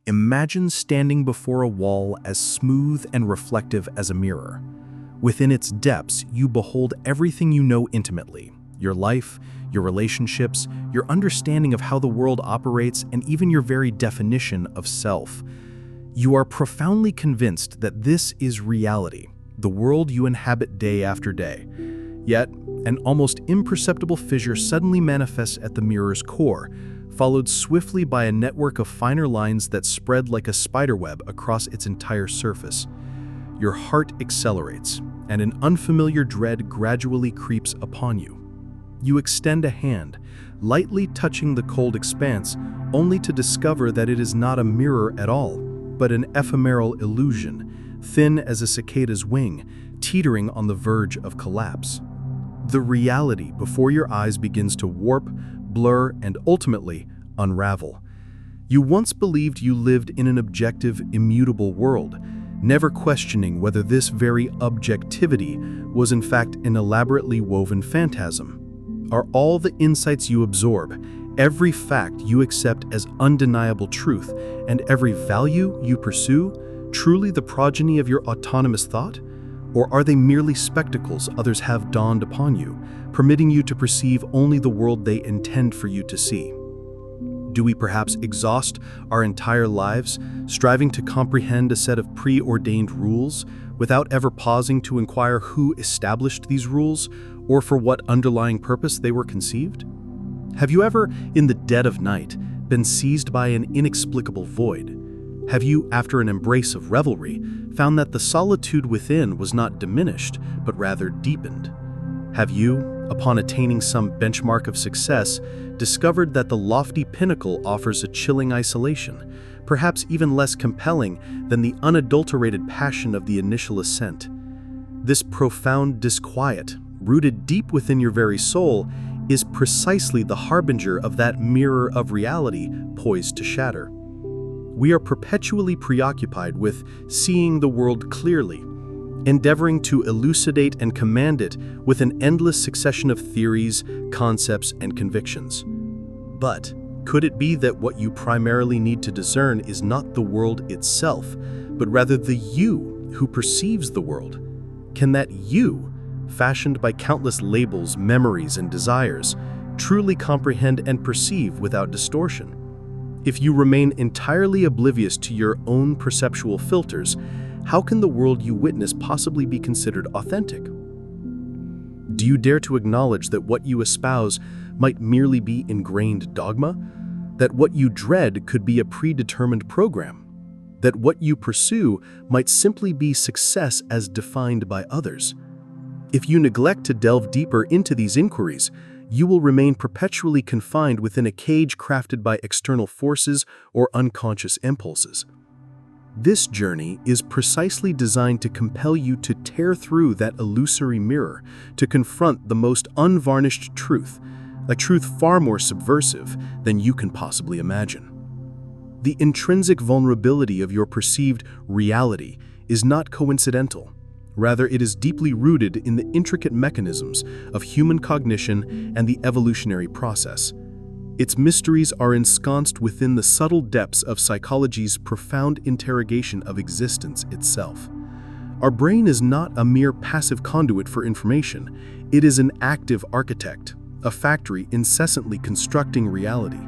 Imagine standing before a wall as smooth and reflective as a mirror. Within its depths, you behold everything you know intimately: your life, your relationships, your understanding of how the world operates, and even your very definition of self. You are profoundly convinced that this is reality, the world you inhabit day after day. Yet, an almost imperceptible fissure suddenly manifests at the mirror's core, followed swiftly by a network of finer lines that spread like a spiderweb across its entire surface. Your heart accelerates, and an unfamiliar dread gradually creeps upon you. You extend a hand, lightly touching the cold expanse, only to discover that it is not a mirror at all, but an ephemeral illusion, thin as a cicada's wing, teetering on the verge of collapse. The reality before your eyes begins to warp, blur, and ultimately unravel. You once believed you lived in an objective, immutable world, never questioning whether this very objectivity was in fact an elaborately woven phantasm. Are all the insights you absorb, every fact you accept as undeniable truth, and every value you pursue truly the progeny of your autonomous thought? Or are they merely spectacles others have donned upon you, permitting you to perceive only the world they intend for you to see? Do we perhaps exhaust our entire lives, striving to comprehend a set of preordained rules, without ever pausing to inquire who established these rules, or for what underlying purpose they were conceived? Have you ever, in the dead of night, been seized by an inexplicable void? Have you, after an embrace of revelry, found that the solitude within was not diminished, but rather deepened? Have you, upon attaining some benchmark of success, discovered that the lofty pinnacle offers a chilling isolation, perhaps even less compelling than the unadulterated passion of the initial ascent? This profound disquiet, rooted deep within your very soul, is precisely the harbinger of that mirror of reality poised to shatter. We are perpetually preoccupied with seeing the world clearly, endeavoring to elucidate and command it with an endless succession of theories, concepts, and convictions. But could it be that what you primarily need to discern is not the world itself, but rather the you who perceives the world? Can that you, fashioned by countless labels, memories, and desires, truly comprehend and perceive without distortion? If you remain entirely oblivious to your own perceptual filters, how can the world you witness possibly be considered authentic? Do you dare to acknowledge that what you espouse might merely be ingrained dogma? That what you dread could be a predetermined program? That what you pursue might simply be success as defined by others? If you neglect to delve deeper into these inquiries, you will remain perpetually confined within a cage crafted by external forces or unconscious impulses. This journey is precisely designed to compel you to tear through that illusory mirror, to confront the most unvarnished truth, a truth far more subversive than you can possibly imagine. The intrinsic vulnerability of your perceived reality is not coincidental. Rather, it is deeply rooted in the intricate mechanisms of human cognition and the evolutionary process. Its mysteries are ensconced within the subtle depths of psychology's profound interrogation of existence itself. Our brain is not a mere passive conduit for information. It is an active architect, a factory incessantly constructing reality.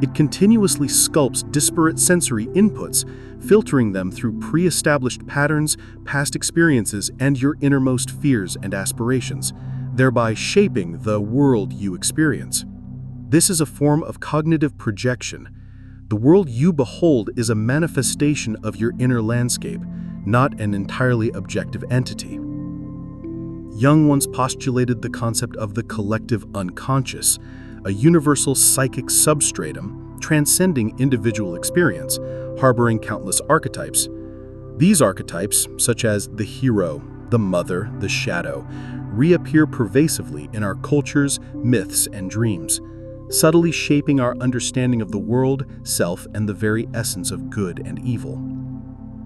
It continuously sculpts disparate sensory inputs, filtering them through pre-established patterns, past experiences, and your innermost fears and aspirations, thereby shaping the world you experience. This is a form of cognitive projection. The world you behold is a manifestation of your inner landscape, not an entirely objective entity. Jung once postulated the concept of the collective unconscious, a universal psychic substratum transcending individual experience, harboring countless archetypes. These archetypes, such as the hero, the mother, the shadow, reappear pervasively in our cultures, myths, and dreams, subtly shaping our understanding of the world, self, and the very essence of good and evil.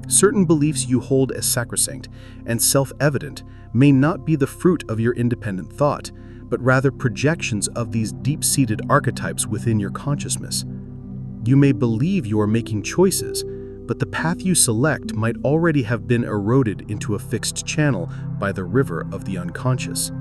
Certain beliefs you hold as sacrosanct and self-evident may not be the fruit of your independent thought, but rather projections of these deep-seated archetypes within your consciousness. You may believe you are making choices, but the path you select might already have been eroded into a fixed channel by the river of the unconscious.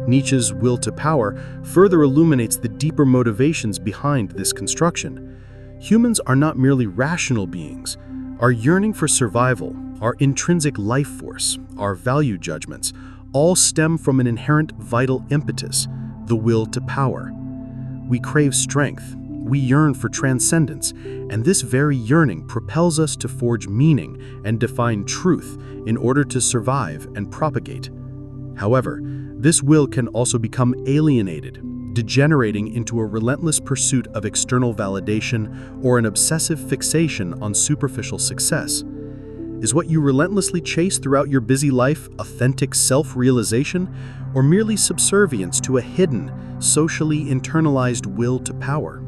Nietzsche's will to power further illuminates the deeper motivations behind this construction. Humans are not merely rational beings. Our yearning for survival, our intrinsic life force, our value judgments, all stem from an inherent vital impetus, the will to power. We crave strength, we yearn for transcendence, and this very yearning propels us to forge meaning and define truth in order to survive and propagate. However, this will can also become alienated, degenerating into a relentless pursuit of external validation or an obsessive fixation on superficial success. Is what you relentlessly chase throughout your busy life authentic self-realization, or merely subservience to a hidden, socially internalized will to power?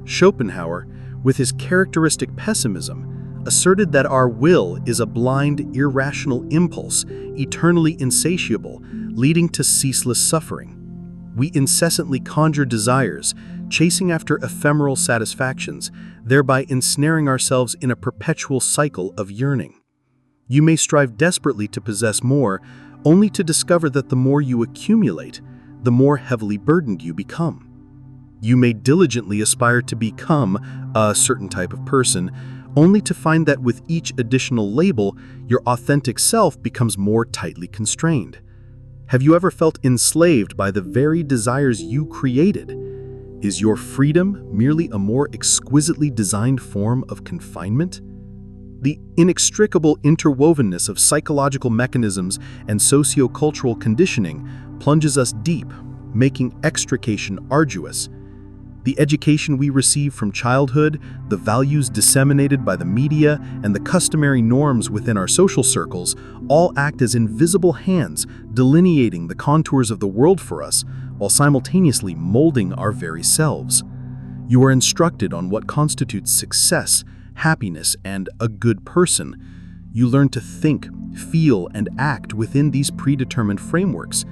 Schopenhauer, with his characteristic pessimism, asserted that our will is a blind, irrational impulse, eternally insatiable, leading to ceaseless suffering. We incessantly conjure desires, chasing after ephemeral satisfactions, thereby ensnaring ourselves in a perpetual cycle of yearning. You may strive desperately to possess more, only to discover that the more you accumulate, the more heavily burdened you become. You may diligently aspire to become a certain type of person, only to find that with each additional label, your authentic self becomes more tightly constrained. Have you ever felt enslaved by the very desires you created? Is your freedom merely a more exquisitely designed form of confinement? The inextricable interwovenness of psychological mechanisms and socio-cultural conditioning plunges us deep, making extrication arduous. The education we receive from childhood, the values disseminated by the media, and the customary norms within our social circles all act as invisible hands delineating the contours of the world for us, while simultaneously molding our very selves. You are instructed on what constitutes success, happiness, and a good person. You learn to think, feel, and act within these predetermined frameworks.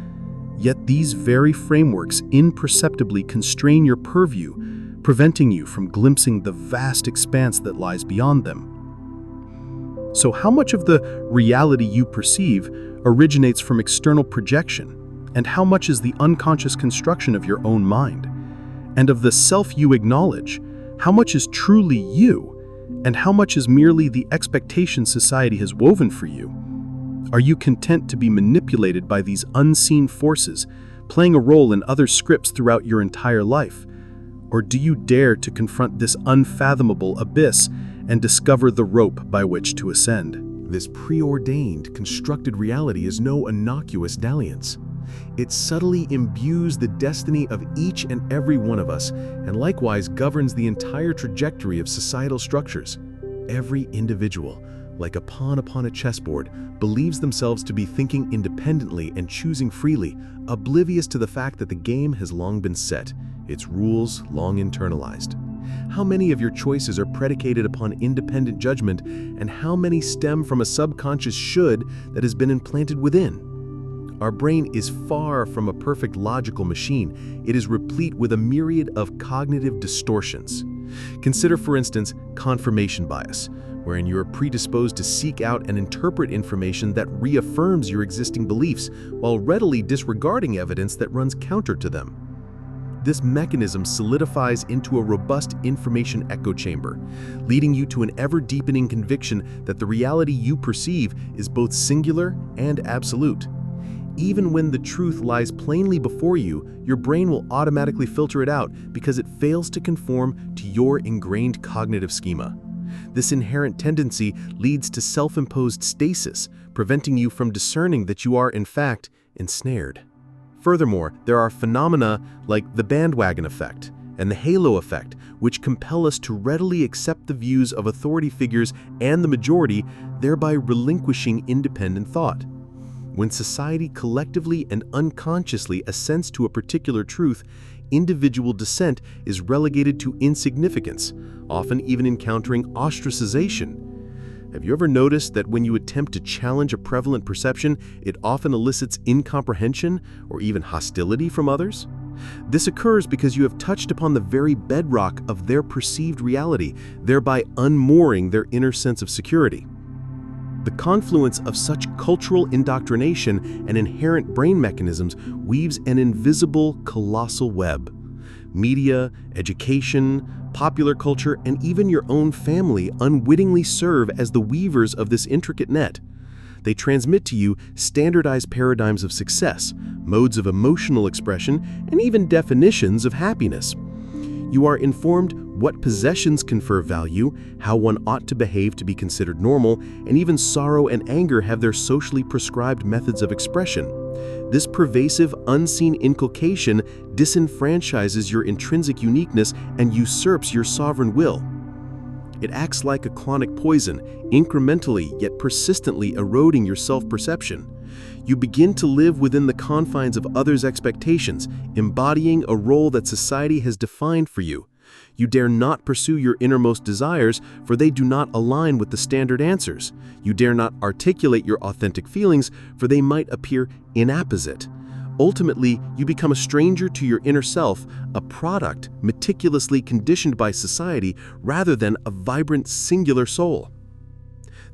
Yet these very frameworks imperceptibly constrain your purview, preventing you from glimpsing the vast expanse that lies beyond them. So how much of the reality you perceive originates from external projection, and how much is the unconscious construction of your own mind? And of the self you acknowledge, how much is truly you, and how much is merely the expectation society has woven for you? Are you content to be manipulated by these unseen forces, playing a role in other scripts throughout your entire life? Or do you dare to confront this unfathomable abyss and discover the rope by which to ascend? This preordained, constructed reality is no innocuous dalliance. It subtly imbues the destiny of each and every one of us, and likewise governs the entire trajectory of societal structures. Every individual, like a pawn upon a chessboard, believes themselves to be thinking independently and choosing freely, oblivious to the fact that the game has long been set, its rules long internalized. How many of your choices are predicated upon independent judgment, and how many stem from a subconscious should that has been implanted within? Our brain is far from a perfect logical machine. It is replete with a myriad of cognitive distortions. Consider, for instance, confirmation bias, wherein you are predisposed to seek out and interpret information that reaffirms your existing beliefs while readily disregarding evidence that runs counter to them. This mechanism solidifies into a robust information echo chamber, leading you to an ever-deepening conviction that the reality you perceive is both singular and absolute. Even when the truth lies plainly before you, your brain will automatically filter it out because it fails to conform to your ingrained cognitive schema. This inherent tendency leads to self-imposed stasis, preventing you from discerning that you are, in fact, ensnared. Furthermore, there are phenomena like the bandwagon effect and the halo effect, which compel us to readily accept the views of authority figures and the majority, thereby relinquishing independent thought. When society collectively and unconsciously assents to a particular truth, individual dissent is relegated to insignificance, often even encountering ostracization. Have you ever noticed that when you attempt to challenge a prevalent perception, it often elicits incomprehension or even hostility from others? This occurs because you have touched upon the very bedrock of their perceived reality, thereby unmooring their inner sense of security. The confluence of such cultural indoctrination and inherent brain mechanisms weaves an invisible, colossal web. Media, education, popular culture, and even your own family unwittingly serve as the weavers of this intricate net. They transmit to you standardized paradigms of success, modes of emotional expression, and even definitions of happiness. You are informed what possessions confer value, how one ought to behave to be considered normal, and even sorrow and anger have their socially prescribed methods of expression. This pervasive, unseen inculcation disenfranchises your intrinsic uniqueness and usurps your sovereign will. It acts like a chronic poison, incrementally yet persistently eroding your self-perception. You begin to live within the confines of others' expectations, embodying a role that society has defined for you. You dare not pursue your innermost desires, for they do not align with the standard answers. You dare not articulate your authentic feelings, for they might appear inapposite. Ultimately, you become a stranger to your inner self, a product meticulously conditioned by society rather than a vibrant, singular soul.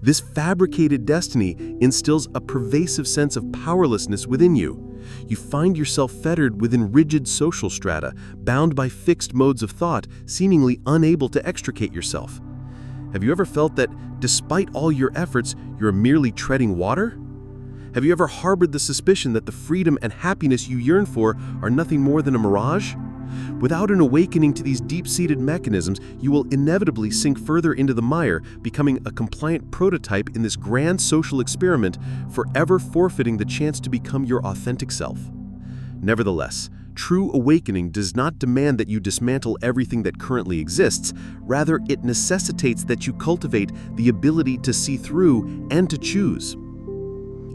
This fabricated destiny instills a pervasive sense of powerlessness within you. You find yourself fettered within rigid social strata, bound by fixed modes of thought, seemingly unable to extricate yourself. Have you ever felt that, despite all your efforts, you're merely treading water? Have you ever harbored the suspicion that the freedom and happiness you yearn for are nothing more than a mirage? Without an awakening to these deep-seated mechanisms, you will inevitably sink further into the mire, becoming a compliant prototype in this grand social experiment, forever forfeiting the chance to become your authentic self. Nevertheless, true awakening does not demand that you dismantle everything that currently exists. Rather, it necessitates that you cultivate the ability to see through and to choose.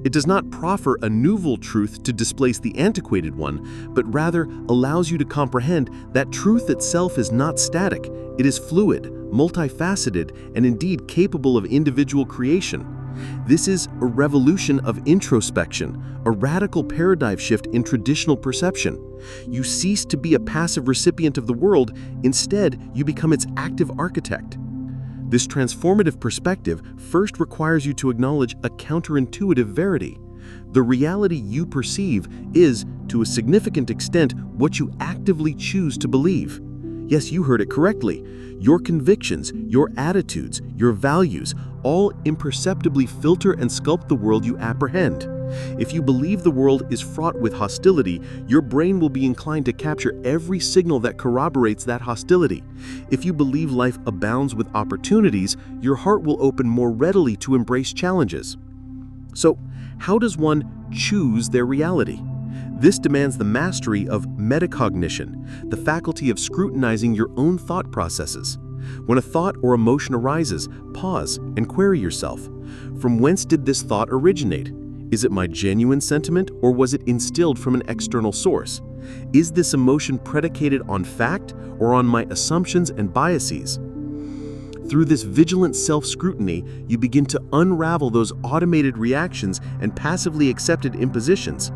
It does not proffer a novel truth to displace the antiquated one, but rather allows you to comprehend that truth itself is not static. It is fluid, multifaceted, and indeed capable of individual creation. This is a revolution of introspection, a radical paradigm shift in traditional perception. You cease to be a passive recipient of the world. Instead, you become its active architect. This transformative perspective first requires you to acknowledge a counterintuitive verity. The reality you perceive is, to a significant extent, what you actively choose to believe. Yes, you heard it correctly. Your convictions, your attitudes, your values, all imperceptibly filter and sculpt the world you apprehend. If you believe the world is fraught with hostility, your brain will be inclined to capture every signal that corroborates that hostility. If you believe life abounds with opportunities, your heart will open more readily to embrace challenges. So, how does one choose their reality? This demands the mastery of metacognition, the faculty of scrutinizing your own thought processes. When a thought or emotion arises, pause and query yourself. From whence did this thought originate? Is it my genuine sentiment, or was it instilled from an external source? Is this emotion predicated on fact or on my assumptions and biases? Through this vigilant self-scrutiny, you begin to unravel those automated reactions and passively accepted impositions.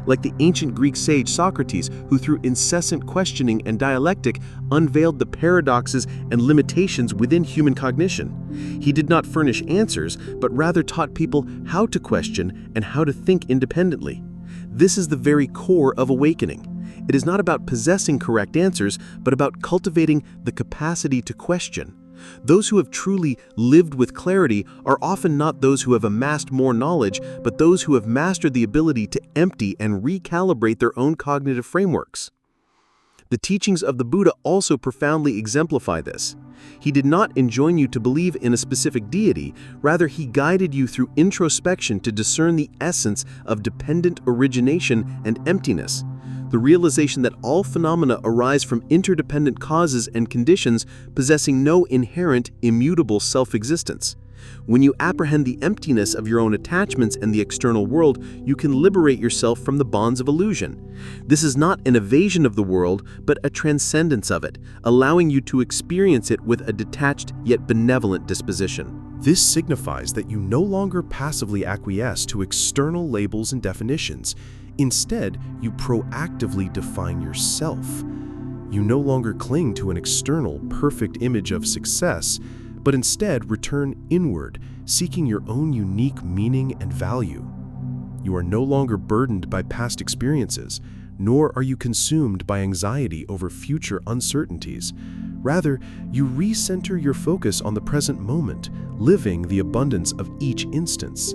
Like the ancient Greek sage Socrates, who through incessant questioning and dialectic unveiled the paradoxes and limitations within human cognition. He did not furnish answers, but rather taught people how to question and how to think independently. This is the very core of awakening. It is not about possessing correct answers, but about cultivating the capacity to question. Those who have truly lived with clarity are often not those who have amassed more knowledge, but those who have mastered the ability to empty and recalibrate their own cognitive frameworks. The teachings of the Buddha also profoundly exemplify this. He did not enjoin you to believe in a specific deity, rather he guided you through introspection to discern the essence of dependent origination and emptiness. The realization that all phenomena arise from interdependent causes and conditions possessing no inherent, immutable self-existence. When you apprehend the emptiness of your own attachments and the external world, you can liberate yourself from the bonds of illusion. This is not an evasion of the world, but a transcendence of it, allowing you to experience it with a detached yet benevolent disposition. This signifies that you no longer passively acquiesce to external labels and definitions. Instead, you proactively define yourself. You no longer cling to an external, perfect image of success, but instead return inward, seeking your own unique meaning and value. You are no longer burdened by past experiences, nor are you consumed by anxiety over future uncertainties. Rather, you recenter your focus on the present moment, living the abundance of each instance.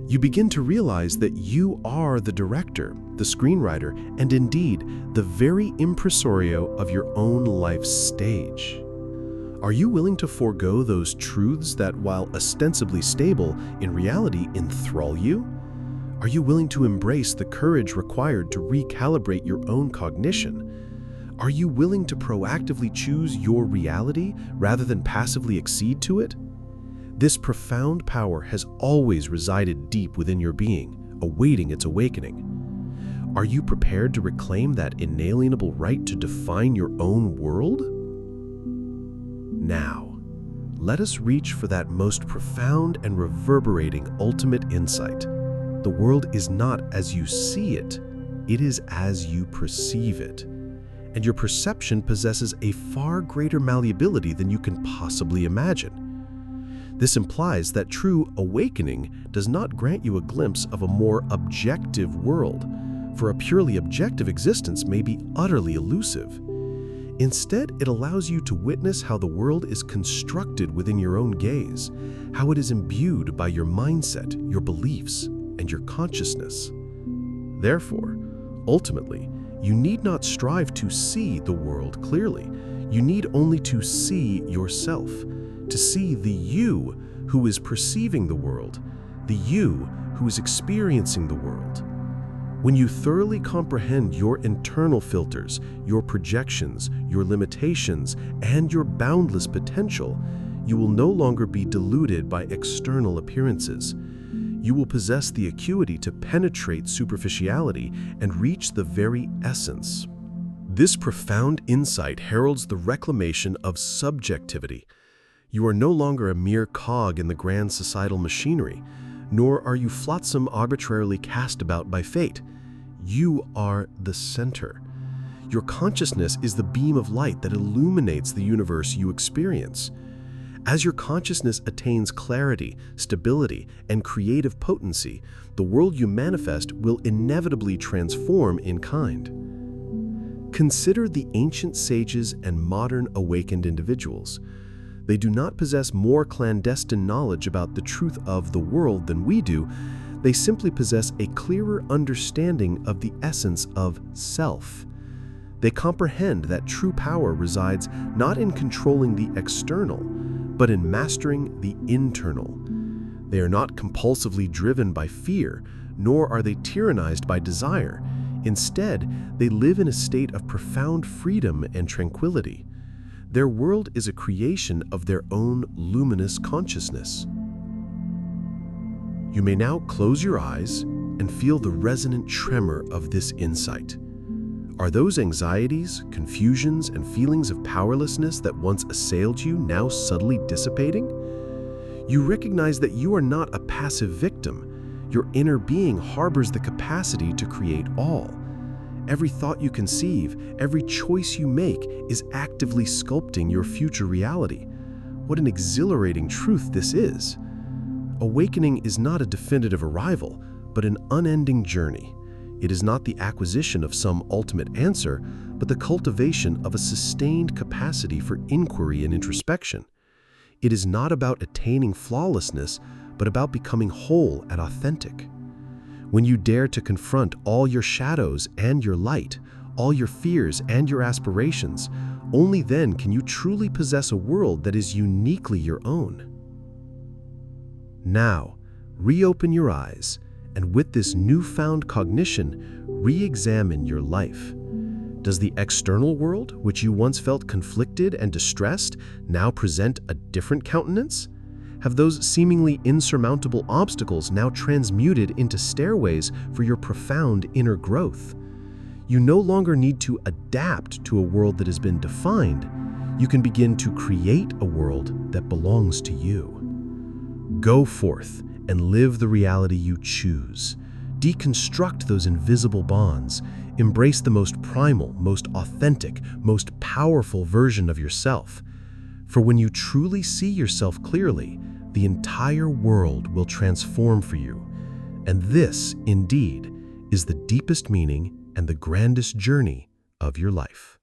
You begin to realize that you are the director, the screenwriter, and indeed, the very impresario of your own life's stage. Are you willing to forego those truths that, while ostensibly stable, in reality enthrall you? Are you willing to embrace the courage required to recalibrate your own cognition? Are you willing to proactively choose your reality rather than passively accede to it? This profound power has always resided deep within your being, awaiting its awakening. Are you prepared to reclaim that inalienable right to define your own world? Now, let us reach for that most profound and reverberating ultimate insight. The world is not as you see it, it is as you perceive it. And your perception possesses a far greater malleability than you can possibly imagine. This implies that true awakening does not grant you a glimpse of a more objective world, for a purely objective existence may be utterly elusive. Instead, it allows you to witness how the world is constructed within your own gaze, how it is imbued by your mindset, your beliefs, and your consciousness. Therefore, ultimately, you need not strive to see the world clearly. You need only to see yourself, to see the you who is perceiving the world, the you who is experiencing the world. When you thoroughly comprehend your internal filters, your projections, your limitations, and your boundless potential, you will no longer be deluded by external appearances. You will possess the acuity to penetrate superficiality and reach the very essence. This profound insight heralds the reclamation of subjectivity. You are no longer a mere cog in the grand societal machinery, nor are you flotsam arbitrarily cast about by fate. You are the center. Your consciousness is the beam of light that illuminates the universe you experience. As your consciousness attains clarity, stability, and creative potency, the world you manifest will inevitably transform in kind. Consider the ancient sages and modern awakened individuals. They do not possess more clandestine knowledge about the truth of the world than we do. They simply possess a clearer understanding of the essence of self. They comprehend that true power resides not in controlling the external, but in mastering the internal. They are not compulsively driven by fear, nor are they tyrannized by desire. Instead, they live in a state of profound freedom and tranquility. Their world is a creation of their own luminous consciousness. You may now close your eyes and feel the resonant tremor of this insight. Are those anxieties, confusions, and feelings of powerlessness that once assailed you now subtly dissipating? You recognize that you are not a passive victim. Your inner being harbors the capacity to create all. Every thought you conceive, every choice you make is actively sculpting your future reality. What an exhilarating truth this is. Awakening is not a definitive arrival, but an unending journey. It is not the acquisition of some ultimate answer, but the cultivation of a sustained capacity for inquiry and introspection. It is not about attaining flawlessness, but about becoming whole and authentic. When you dare to confront all your shadows and your light, all your fears and your aspirations, only then can you truly possess a world that is uniquely your own. Now, reopen your eyes, and with this newfound cognition, re-examine your life. Does the external world, which you once felt conflicted and distressed, now present a different countenance? Have those seemingly insurmountable obstacles now transmuted into stairways for your profound inner growth? You no longer need to adapt to a world that has been defined. You can begin to create a world that belongs to you. Go forth and live the reality you choose. deconstruct those invisible bonds, embrace the most primal, most authentic, most powerful version of yourself. For when you truly see yourself clearly, the entire world will transform for you. And this, indeed, is the deepest meaning and the grandest journey of your life.